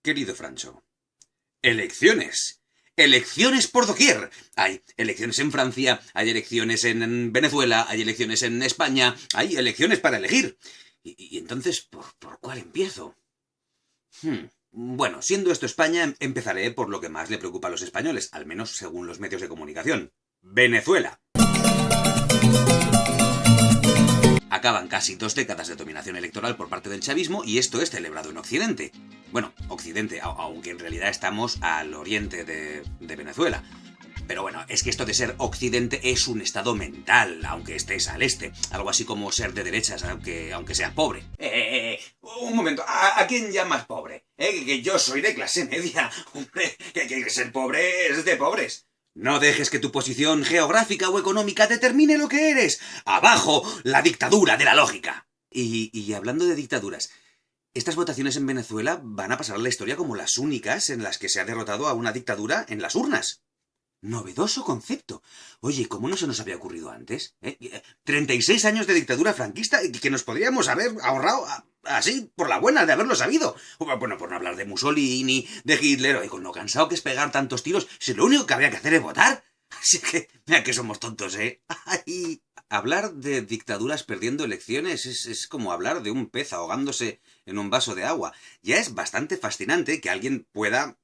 Querido Francho, elecciones. Elecciones por doquier. Hay elecciones en Francia, hay elecciones en Venezuela, hay elecciones en España, hay elecciones para elegir. Y entonces, ¿por cuál empiezo? Bueno, siendo esto España, empezaré por lo que más le preocupa a los españoles, al menos según los medios de comunicación. Venezuela. Acaban casi 2 décadas de dominación electoral por parte del chavismo y esto es celebrado en Occidente. Bueno, Occidente, aunque en realidad estamos al oriente de Venezuela. Pero bueno, es que esto de ser Occidente es un estado mental, aunque estés al este. Algo así como ser de derechas, aunque seas pobre. Un momento, ¿a quién llamas pobre? Que yo soy de clase media. Hombre, que ser pobre es de pobres. No dejes que tu posición geográfica o económica determine lo que eres. ¡Abajo la dictadura de la lógica! Y hablando de dictaduras, estas votaciones en Venezuela van a pasar a la historia como las únicas en las que se ha derrotado a una dictadura en las urnas. Novedoso concepto. Oye, ¿cómo no se nos había ocurrido antes? 36 años de dictadura franquista que nos podríamos haber ahorrado así por la buena de haberlo sabido. Bueno, por no hablar de Mussolini, de Hitler, con lo cansado que es pegar tantos tiros, si lo único que habría que hacer es votar. Así que, mira que somos tontos, ¿eh? Ay, hablar de dictaduras perdiendo elecciones es como hablar de un pez ahogándose en un vaso de agua. Ya es bastante fascinante que alguien pueda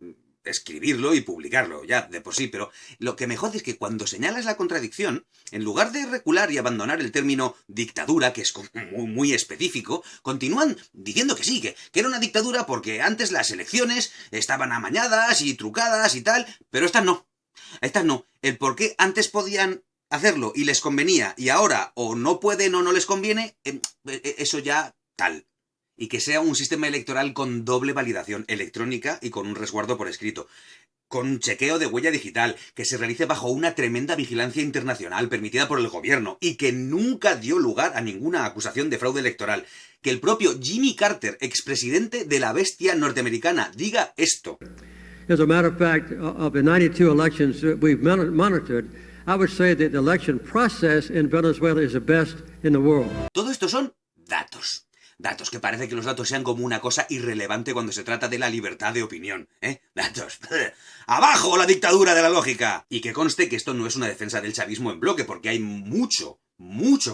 escribirlo y publicarlo, ya de por sí, pero lo que me jode es que cuando señalas la contradicción, en lugar de recular y abandonar el término dictadura, que es muy específico, continúan diciendo que sí, que era una dictadura porque antes las elecciones estaban amañadas y trucadas y tal, pero estas no. Estas no. El por qué antes podían hacerlo y les convenía y ahora o no pueden o no les conviene, eso ya tal. Y que sea un sistema electoral con doble validación electrónica y con un resguardo por escrito, con un chequeo de huella digital, que se realice bajo una tremenda vigilancia internacional permitida por el gobierno y que nunca dio lugar a ninguna acusación de fraude electoral. Que el propio Jimmy Carter, expresidente de la bestia norteamericana, diga esto. As a matter of fact, of the 92 elections that we've monitored, I would say that the election process in Venezuela is the best in the world. Todo esto son datos. Datos, que parece que los datos sean como una cosa irrelevante cuando se trata de la libertad de opinión, ¿eh? Datos. ¡Abajo la dictadura de la lógica! Y que conste que esto no es una defensa del chavismo en bloque, porque hay mucho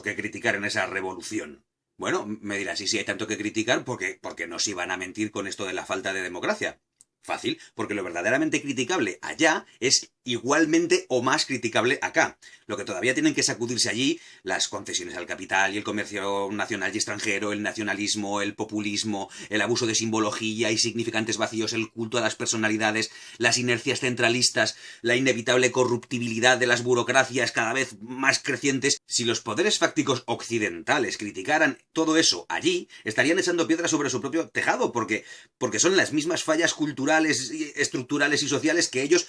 que criticar en esa revolución. Bueno, me dirás, y si hay tanto que criticar, porque nos iban a mentir con esto de la falta de democracia. Fácil, porque lo verdaderamente criticable allá es igualmente o más criticable acá. Lo que todavía tienen que sacudirse allí, las concesiones al capital y el comercio nacional y extranjero, el nacionalismo, el populismo, el abuso de simbología y significantes vacíos, el culto a las personalidades, las inercias centralistas, la inevitable corruptibilidad de las burocracias cada vez más crecientes. Si los poderes fácticos occidentales criticaran todo eso allí, estarían echando piedras sobre su propio tejado, porque son las mismas fallas culturales, estructurales y sociales que ellos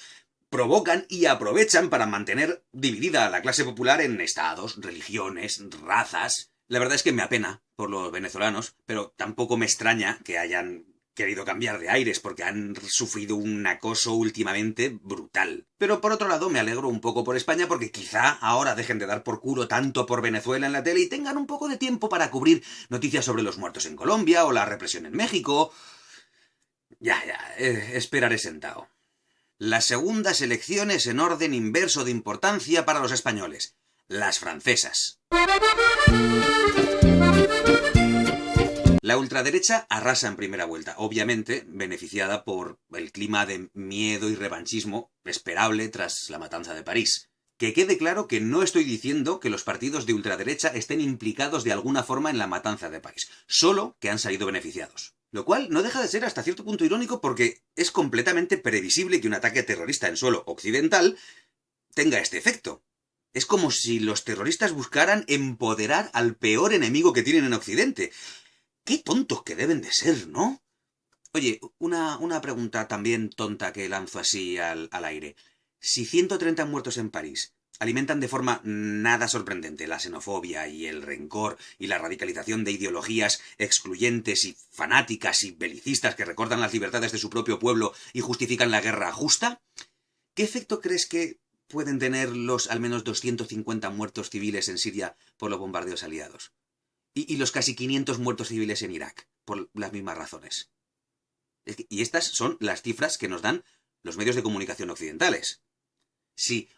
provocan y aprovechan para mantener dividida a la clase popular en estados, religiones, razas. La verdad es que me apena por los venezolanos, pero tampoco me extraña que hayan querido cambiar de aires porque han sufrido un acoso últimamente brutal. Pero por otro lado me alegro un poco por España porque quizá ahora dejen de dar por culo tanto por Venezuela en la tele y tengan un poco de tiempo para cubrir noticias sobre los muertos en Colombia o la represión en México. Esperaré sentado. Las segundas elecciones en orden inverso de importancia para los españoles. Las francesas. La ultraderecha arrasa en primera vuelta, obviamente beneficiada por el clima de miedo y revanchismo esperable tras la matanza de París. Que quede claro que no estoy diciendo que los partidos de ultraderecha estén implicados de alguna forma en la matanza de París, solo que han salido beneficiados. Lo cual no deja de ser hasta cierto punto irónico porque es completamente previsible que un ataque terrorista en suelo occidental tenga este efecto. Es como si los terroristas buscaran empoderar al peor enemigo que tienen en Occidente. ¡Qué tontos que deben de ser!, ¿no? Oye, una pregunta también tonta que lanzo así al aire. Si 130 muertos en París alimentan de forma nada sorprendente la xenofobia y el rencor y la radicalización de ideologías excluyentes y fanáticas y belicistas que recortan las libertades de su propio pueblo y justifican la guerra justa, ¿qué efecto crees que pueden tener los al menos 250 muertos civiles en Siria por los bombardeos aliados? Y los casi 500 muertos civiles en Irak, por las mismas razones. Y estas son las cifras que nos dan los medios de comunicación occidentales. Si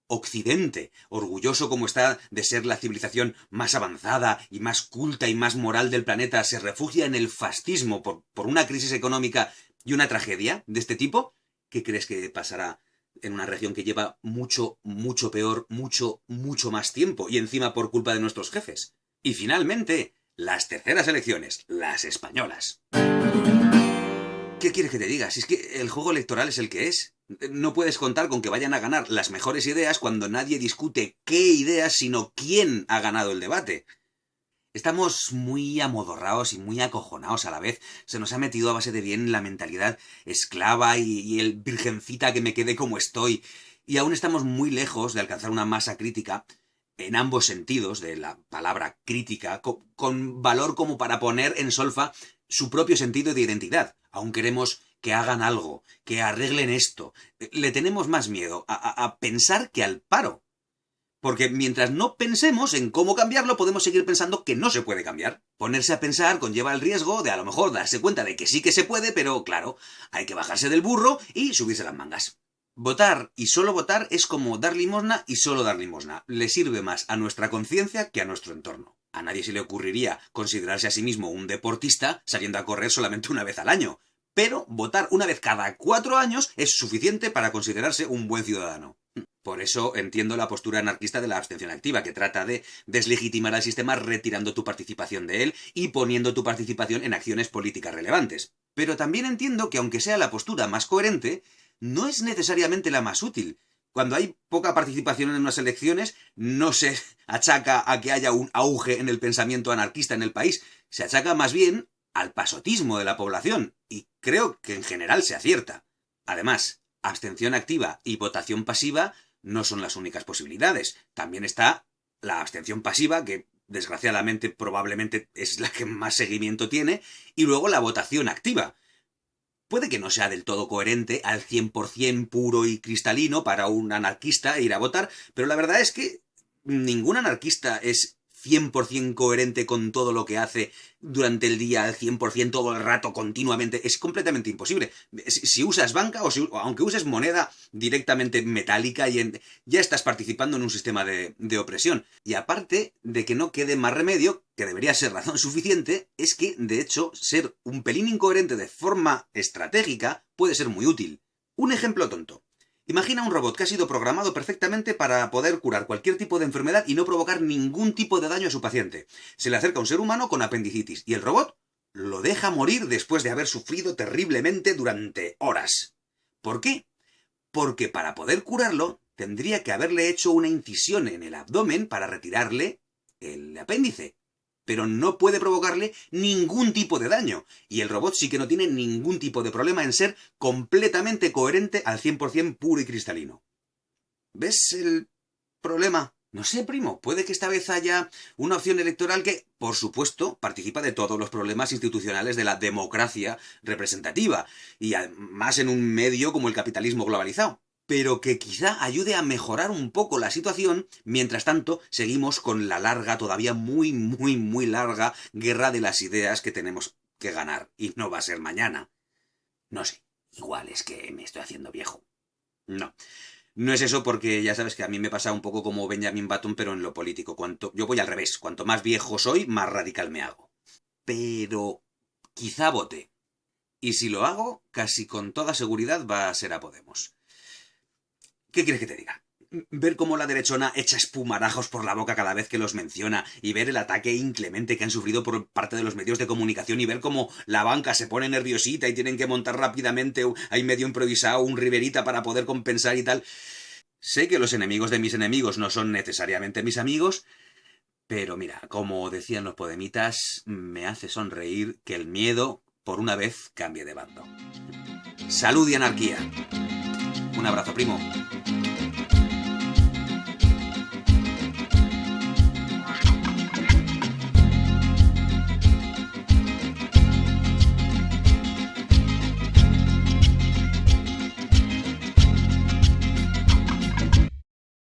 Occidente, orgulloso como está de ser la civilización más avanzada y más culta y más moral del planeta, se refugia en el fascismo por una crisis económica y una tragedia de este tipo, ¿qué crees que pasará en una región que lleva mucho, mucho peor, mucho, mucho más tiempo y encima por culpa de nuestros jefes? Y finalmente, las terceras elecciones, las españolas. ¿Qué quieres que te diga? Si es que el juego electoral es el que es. No puedes contar con que vayan a ganar las mejores ideas cuando nadie discute qué ideas, sino quién ha ganado el debate. Estamos muy amodorrados y muy acojonados a la vez. Se nos ha metido a base de bien la mentalidad esclava y el virgencita que me quede como estoy. Y aún estamos muy lejos de alcanzar una masa crítica, en ambos sentidos de la palabra crítica, con valor como para poner en solfa su propio sentido de identidad. Aún queremos que hagan algo, que arreglen esto. Le tenemos más miedo a pensar que al paro. Porque mientras no pensemos en cómo cambiarlo, podemos seguir pensando que no se puede cambiar. Ponerse a pensar conlleva el riesgo de a lo mejor darse cuenta de que sí que se puede, pero claro, hay que bajarse del burro y subirse las mangas. Votar y solo votar es como dar limosna y solo dar limosna. Le sirve más a nuestra conciencia que a nuestro entorno. A nadie se le ocurriría considerarse a sí mismo un deportista saliendo a correr solamente una vez al año. Pero votar una vez cada 4 años es suficiente para considerarse un buen ciudadano. Por eso entiendo la postura anarquista de la abstención activa, que trata de deslegitimar al sistema retirando tu participación de él y poniendo tu participación en acciones políticas relevantes. Pero también entiendo que aunque sea la postura más coherente, no es necesariamente la más útil. Cuando hay poca participación en unas elecciones, no se achaca a que haya un auge en el pensamiento anarquista en el país, se achaca más bien al pasotismo de la población, y creo que en general se acierta. Además, abstención activa y votación pasiva no son las únicas posibilidades. También está la abstención pasiva, que desgraciadamente probablemente es la que más seguimiento tiene, y luego la votación activa. Puede que no sea del todo coherente, al 100% puro y cristalino para un anarquista ir a votar, pero la verdad es que ningún anarquista es 100% coherente con todo lo que hace durante el día, al 100% todo el rato, continuamente. Es completamente imposible. Si usas banca o aunque uses moneda directamente metálica, ya estás participando en un sistema de opresión. Y aparte de que no quede más remedio, que debería ser razón suficiente, es que, de hecho, ser un pelín incoherente de forma estratégica puede ser muy útil. Un ejemplo tonto. Imagina un robot que ha sido programado perfectamente para poder curar cualquier tipo de enfermedad y no provocar ningún tipo de daño a su paciente. Se le acerca un ser humano con apendicitis y el robot lo deja morir después de haber sufrido terriblemente durante horas. ¿Por qué? Porque para poder curarlo tendría que haberle hecho una incisión en el abdomen para retirarle el apéndice. Pero no puede provocarle ningún tipo de daño. Y el robot sí que no tiene ningún tipo de problema en ser completamente coherente al 100% puro y cristalino. ¿Ves el problema? No sé, primo, puede que esta vez haya una opción electoral que, por supuesto, participa de todos los problemas institucionales de la democracia representativa, y además en un medio como el capitalismo globalizado, pero que quizá ayude a mejorar un poco la situación. Mientras tanto, seguimos con la larga, todavía muy, muy, muy larga guerra de las ideas que tenemos que ganar, y no va a ser mañana. No sé, igual es que me estoy haciendo viejo. No es eso, porque ya sabes que a mí me pasa un poco como Benjamin Button, pero en lo político. Yo voy al revés, cuanto más viejo soy, más radical me hago. Pero quizá vote. Y si lo hago, casi con toda seguridad va a ser a Podemos. ¿Qué quieres que te diga? Ver cómo la derechona echa espumarajos por la boca cada vez que los menciona, y ver el ataque inclemente que han sufrido por parte de los medios de comunicación, y ver cómo la banca se pone nerviosita y tienen que montar rápidamente ahí medio improvisado un Riverita para poder compensar y tal. Sé que los enemigos de mis enemigos no son necesariamente mis amigos, pero mira, como decían los podemitas, me hace sonreír que el miedo, por una vez, cambie de bando. ¡Salud y anarquía! Un abrazo, primo.